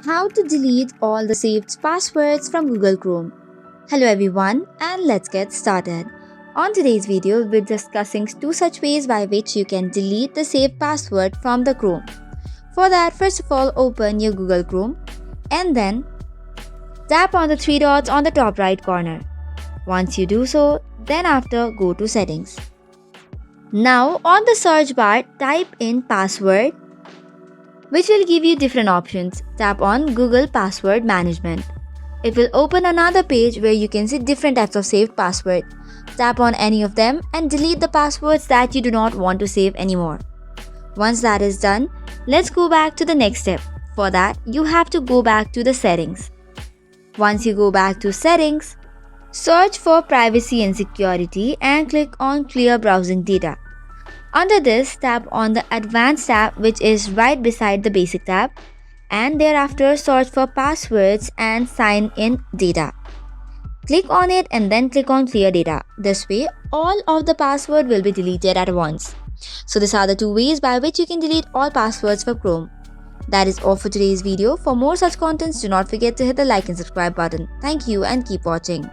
How to delete all the saved passwords from Google Chrome. Hello everyone, and let's get started. On today's video, we'll be discussing two such ways by which you can delete the saved password from the Chrome. For that, first of all, open your Google Chrome and then tap on the three dots on the top right corner. Once you do so, then after go to settings. Now on the search bar, type in password, which will give you different options. Tap on Google Password Management. It will open another page where you can see different types of saved passwords. Tap on any of them and delete the passwords that you do not want to save anymore. Once that is done, let's go back to the next step. For that, you have to go back to the settings. Once you go back to settings, search for privacy and security and click on clear browsing data. Under this, tap on the Advanced tab, which is right beside the Basic tab, and thereafter search for passwords and sign in data. Click on it and then click on clear data. This way, all of the password will be deleted at once. So these are the two ways by which you can delete all passwords for Chrome. That is all for today's video. For more such contents, do not forget to hit the like and subscribe button. Thank you and keep watching.